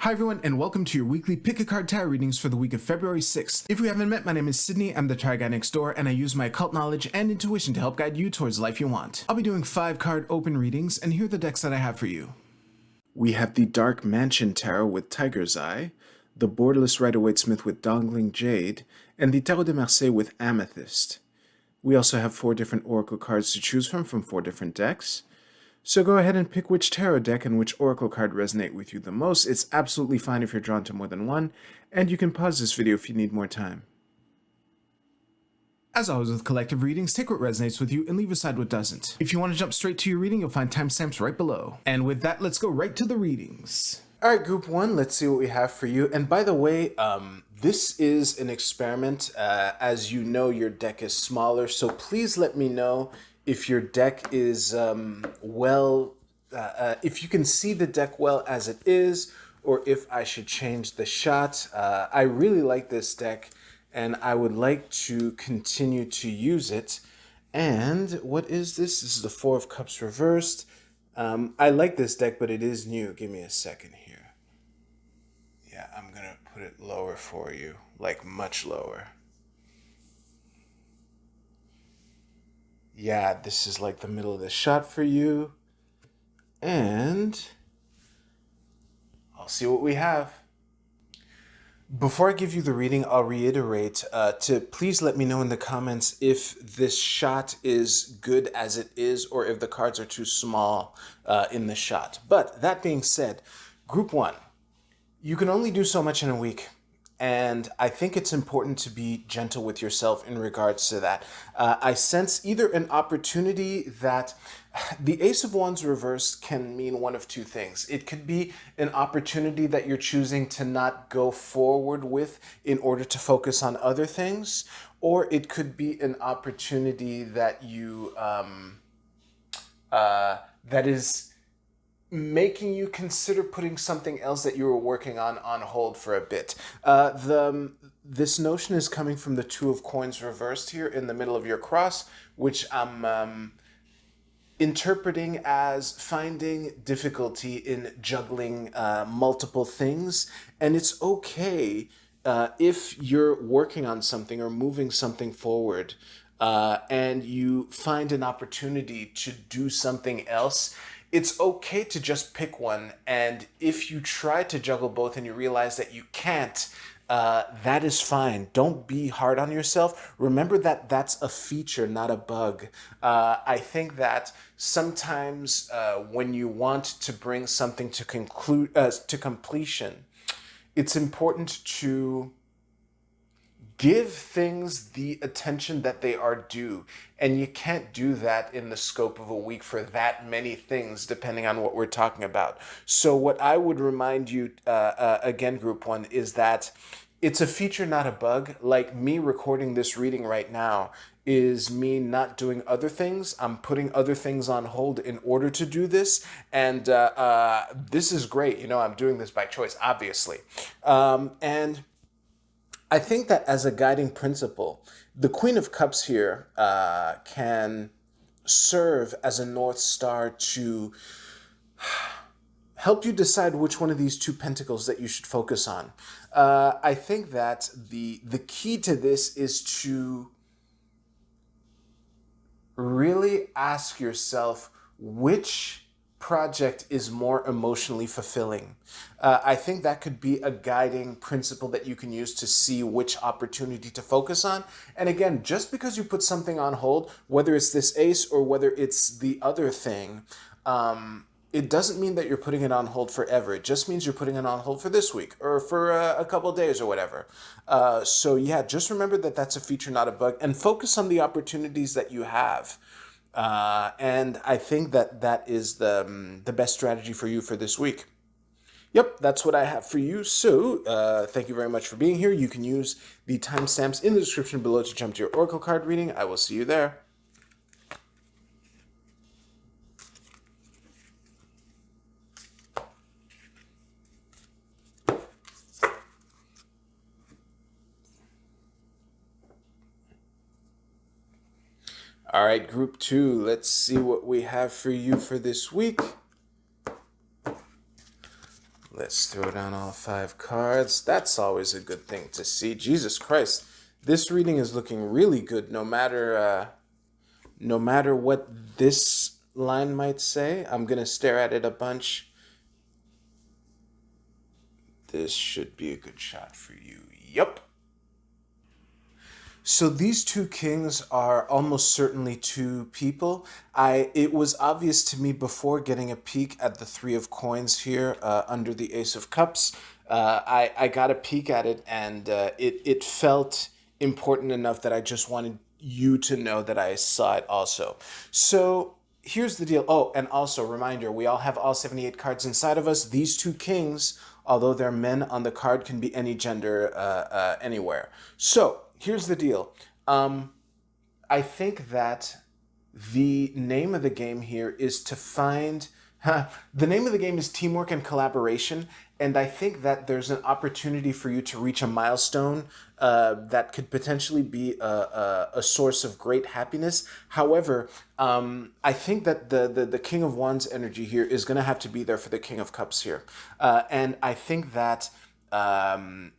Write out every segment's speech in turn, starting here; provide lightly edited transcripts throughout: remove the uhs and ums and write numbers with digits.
Hi everyone, and welcome to your weekly Pick a Card Tarot readings for the week of February 6th. If we haven't met, my name is Sydney, I'm the tarot guy next door, and I use my occult knowledge and intuition to help guide you towards the life you want. I'll be doing 5-card open readings, and here are the decks that I have for you. We have the Dark Mansion Tarot with Tiger's Eye, the Borderless Rider-Waite-Smith with Dangling Jade, and the Tarot de Marseille with Amethyst. We also have 4 different Oracle cards to choose from 4 different decks. So go ahead and pick which tarot deck and which oracle card resonate with you the most. It's absolutely fine if you're drawn to more than one, and you can pause this video if you need more time. As always with collective readings, take what resonates with you and leave aside what doesn't. If you want to jump straight to your reading, you'll find timestamps right below. And with that, let's go right to the readings. Alright, group 1, let's see what we have for you. And by the way, this is an experiment. As you know, your deck is smaller, so please let me know if your deck is if you can see the deck well as it is, or if I should change the shot. I really like this deck, and I would like to continue to use it. And what is this? This is the 4 of Cups reversed. I like this deck, but it is new. Give me a second here. Yeah, I'm gonna put it lower for you, like much lower. Yeah, this is like the middle of the shot for you. And I'll see what we have. Before I give you the reading, I'll reiterate to please let me know in the comments if this shot is good as it is or if the cards are too small in the shot. But that being said, group 1, you can only do so much in a week. And I think it's important to be gentle with yourself in regards to that. I sense either an opportunity that the Ace of Wands reversed can mean one of two things. It could be an opportunity that you're choosing to not go forward with in order to focus on other things, or it could be an opportunity that you that is making you consider putting something else that you were working on hold for a bit. This notion is coming from the 2 of Coins reversed here in the middle of your cross, which I'm interpreting as finding difficulty in juggling multiple things. And it's okay if you're working on something or moving something forward and you find an opportunity to do something else. It's okay to just pick one, and if you try to juggle both and you realize that you can't, that is fine. Don't be hard on yourself. Remember that that's a feature, not a bug. I think that sometimes when you want to bring something to completion, it's important to give things the attention that they are due. And you can't do that in the scope of a week for that many things, depending on what we're talking about. So what I would remind you, again, group 1, is that it's a feature, not a bug. Like me recording this reading right now is me not doing other things. I'm putting other things on hold in order to do this. And this is great. You know, I'm doing this by choice, obviously. And I think that as a guiding principle, the Queen of Cups here can serve as a North Star to help you decide which one of these 2 pentacles that you should focus on. I think that the key to this is to really ask yourself which project is more emotionally fulfilling. I think that could be a guiding principle that you can use to see which opportunity to focus on. And again, just because you put something on hold, whether it's this ace or whether it's the other thing, it doesn't mean that you're putting it on hold forever. It just means you're putting it on hold for this week or for a couple of days or whatever. So yeah, just remember that that's a feature, not a bug, and focus on the opportunities that you have. And I think that that is the best strategy for you for this week. Yep, that's what I have for you. So thank you very much for being here. You can use the timestamps in the description below to jump to your Oracle card reading. I will see you there. All right, group 2, let's see what we have for you for this week. let's throw down all 5 cards. That's always a good thing to see. Jesus Christ, this reading is looking really good. No matter what this line might say, I'm gonna stare at it a bunch. This should be a good shot for you. Yup. So these 2 kings are almost certainly 2 people. It was obvious to me before getting a peek at the 3 of coins here under the Ace of Cups. I got a peek at it, and it felt important enough that I just wanted you to know that I saw it also. So here's the deal. Oh, and also reminder, we all have all 78 cards inside of us. These 2 kings, although they're men on the card, can be any gender anywhere. So here's the deal. I think that the name of the game here is to find... the name of the game is teamwork and collaboration, and I think that there's an opportunity for you to reach a milestone that could potentially be a source of great happiness. However, I think that the King of Wands energy here is going to have to be there for the King of Cups here. And I think that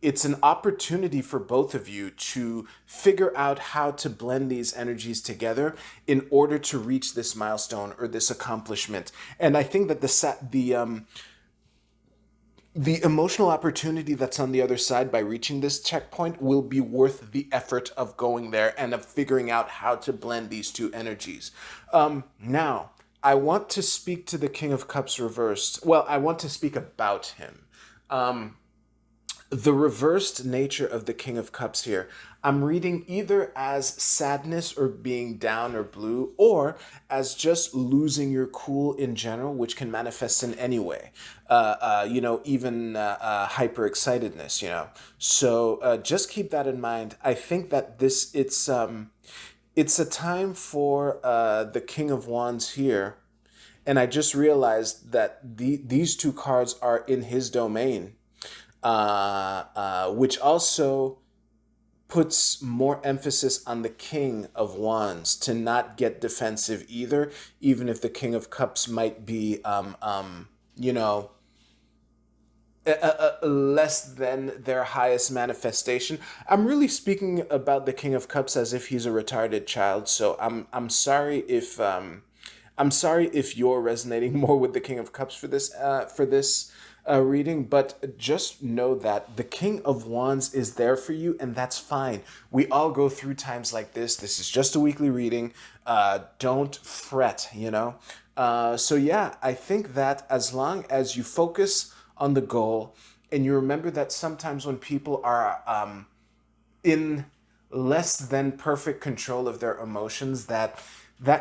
it's an opportunity for both of you to figure out how to blend these energies together in order to reach this milestone or this accomplishment. And I think that the emotional opportunity that's on the other side by reaching this checkpoint will be worth the effort of going there and of figuring out how to blend these 2 energies. Now, I want to speak to the King of Cups reversed. Well, I want to speak about him. The reversed nature of the King of Cups here, I'm reading either as sadness or being down or blue, or as just losing your cool in general, which can manifest in any way. Even hyper excitedness. So just keep that in mind. I think that it's a time for the King of Wands here, and I just realized that these 2 cards are in his domain. Which also puts more emphasis on the King of Wands to not get defensive either, even if the King of Cups might be, less than their highest manifestation. I'm really speaking about the King of Cups as if he's a retarded child, so I'm sorry if you're resonating more with the King of Cups for this reading, but just know that the King of Wands is there for you, and that's fine. We all go through times like this. This is just a weekly reading. Don't fret, So yeah, I think that as long as you focus on the goal and you remember that sometimes when people are in less than perfect control of their emotions, that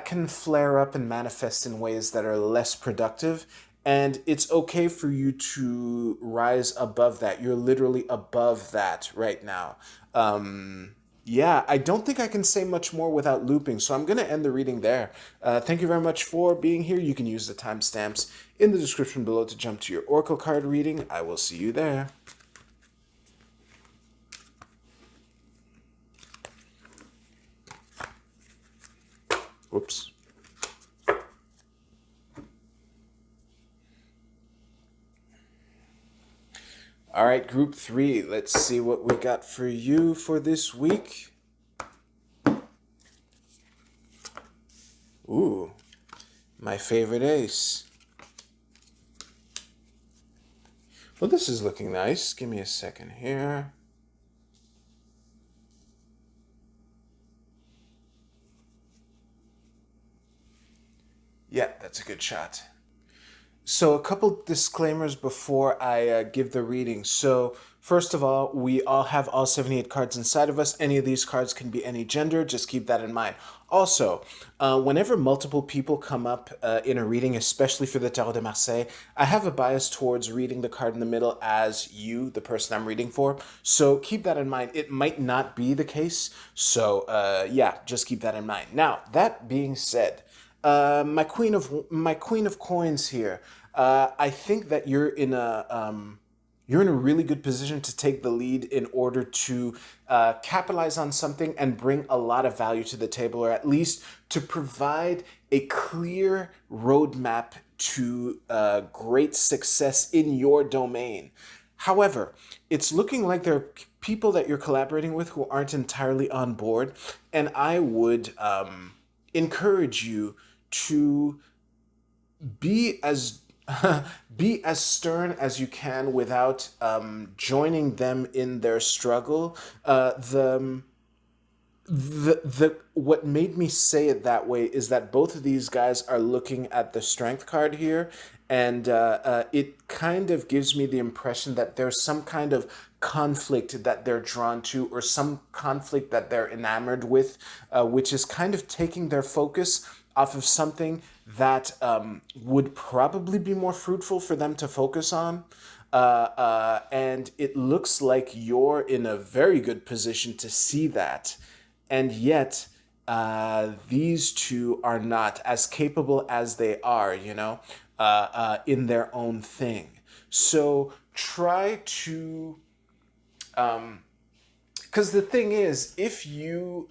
can flare up and manifest in ways that are less productive. And it's okay for you to rise above that. You're literally above that right now. I don't think I can say much more without looping, so I'm going to end the reading there. Thank you very much for being here. You can use the timestamps in the description below to jump to your Oracle card reading. I will see you there. Whoops. All right, group 3, let's see what we got for you for this week. Ooh, my favorite ace. Well, this is looking nice. Give me a second here. Yeah, that's a good shot. So a couple disclaimers before I give the reading. So first of all, we all have all 78 cards inside of us. Any of these cards can be any gender. Just keep that in mind. Also, whenever multiple people come up in a reading, especially for the Tarot de Marseille, I have a bias towards reading the card in the middle as you, the person I'm reading for. So keep that in mind. It might not be the case. So just keep that in mind. Now, that being said, my queen of coins here. I think that you're in you're in a really good position to take the lead in order to capitalize on something and bring a lot of value to the table, or at least to provide a clear roadmap to great success in your domain. However, it's looking like there are people that you're collaborating with who aren't entirely on board, and I would encourage you to be as be as stern as you can without joining them in their struggle. The what made me say it that way is that both of these guys are looking at the strength card here, and it kind of gives me the impression that there's some kind of conflict that they're drawn to, or some conflict that they're enamored with, which is kind of taking their focus off of something that would probably be more fruitful for them to focus on. And it looks like you're in a very good position to see that. And yet, these two are not as capable as they are, in their own thing. So try to, because the thing is, if you,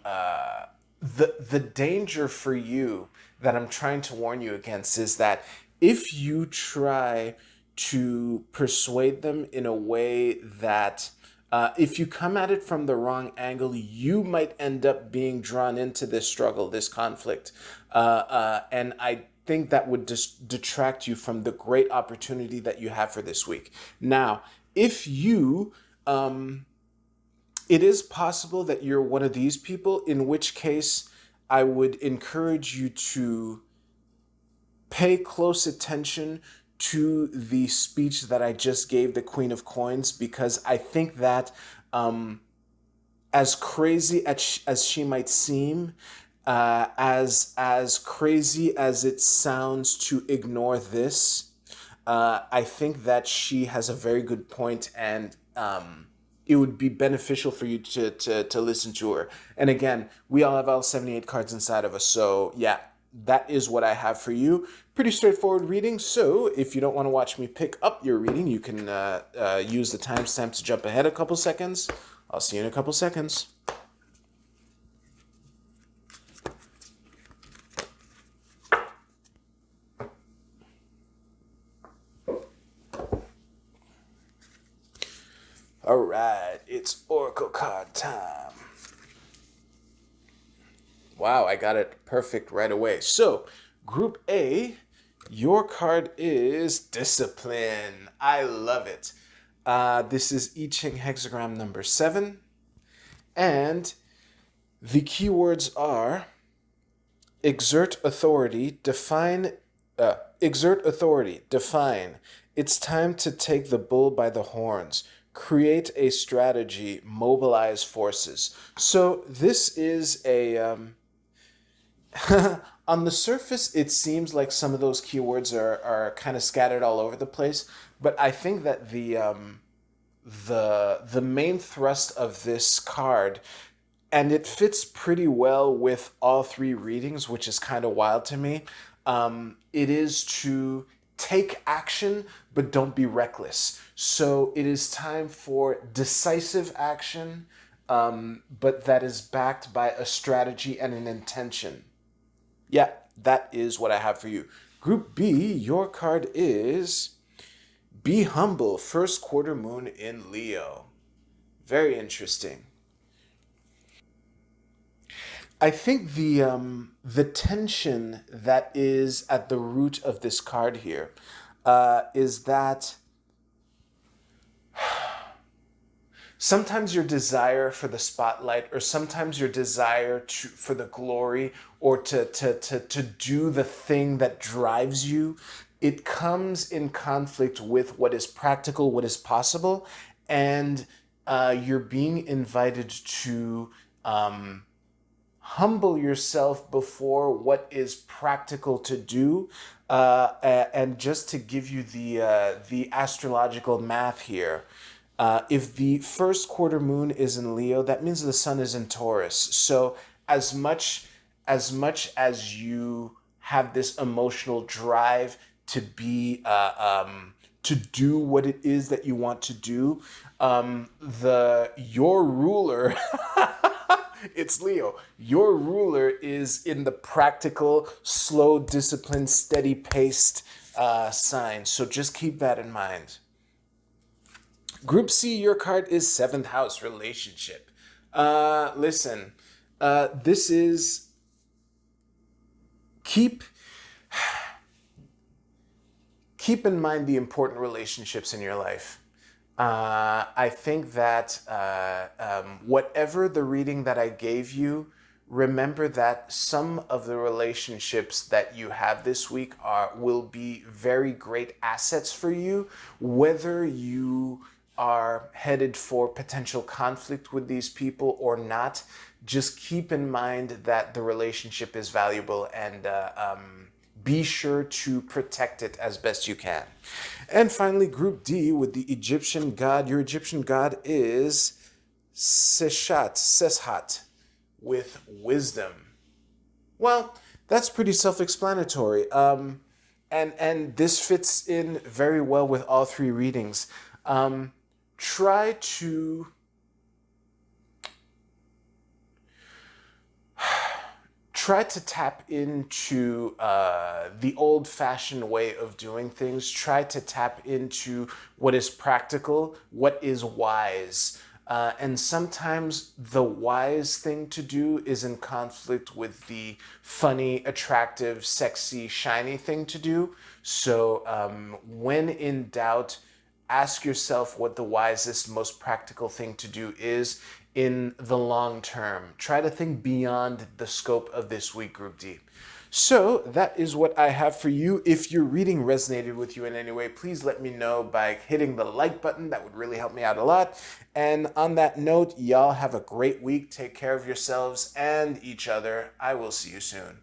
the danger for you that I'm trying to warn you against is that if you try to persuade them in a way that if you come at it from the wrong angle, you might end up being drawn into this struggle, this conflict. And I think that would detract you from the great opportunity that you have for this week. Now, if you, it is possible that you're one of these people, in which case I would encourage you to pay close attention to the speech that I just gave the Queen of Coins, because I think that as crazy as she might seem, as crazy as it sounds to ignore this, I think that she has a very good point, and it would be beneficial for you to listen to her. And again, we all have all 78 cards inside of us, so yeah, that is what I have for you. Pretty straightforward reading, so if you don't want to watch me pick up your reading, you can use the timestamp to jump ahead a couple seconds. I'll see you in a couple seconds. All right, it's Oracle card time. Wow, I got it perfect right away. So, Group A, your card is Discipline. I love it. This is I Ching hexagram number 7. And the keywords are exert authority, define, define. It's time to take the bull by the horns. Create a strategy, mobilize forces. So this is a on the surface, it seems like some of those keywords are kind of scattered all over the place, but I think that the main thrust of this card, and it fits pretty well with all three readings, which is kind of wild to me. It is to take action, but don't be reckless. So it is time for decisive action, but that is backed by a strategy and an intention. Yeah, that is what I have for you. Group B, your card is Be Humble, first quarter moon in Leo. Very interesting. I think the tension that is at the root of this card here is that sometimes your desire for the spotlight, or sometimes your desire for the glory, or to do the thing that drives you, it comes in conflict with what is practical, what is possible, and you're being invited to humble yourself before what is practical to do. And just to give you the astrological math here, if the first quarter moon is in Leo, that means the sun is in Taurus. So as you have this emotional drive to be to do what it is that you want to do. Your ruler, it's Leo. Your ruler is in the practical, slow, disciplined, steady paced sign. So just keep that in mind. Group C, your card is seventh house, relationship. Listen, this is keep in mind the important relationships in your life. I think that whatever the reading that I gave you, remember that some of the relationships that you have this week will be very great assets for you, whether you are headed for potential conflict with these people or not. Just keep in mind that the relationship is valuable, and be sure to protect it as best you can. And finally, Group D with the Egyptian god. Your Egyptian god is Seshat, with wisdom. Well, that's pretty self-explanatory. And this fits in very well with all three readings. Try to tap into the old-fashioned way of doing things. Try to tap into what is practical, what is wise. And sometimes the wise thing to do is in conflict with the funny, attractive, sexy, shiny thing to do. So when in doubt, ask yourself what the wisest, most practical thing to do is in the long term. Try to think beyond the scope of this week, Group D. So that is what I have for you. If your reading resonated with you in any way, please let me know by hitting the like button. That would really help me out a lot. And on that note, y'all have a great week. Take care of yourselves and each other. I will see you soon.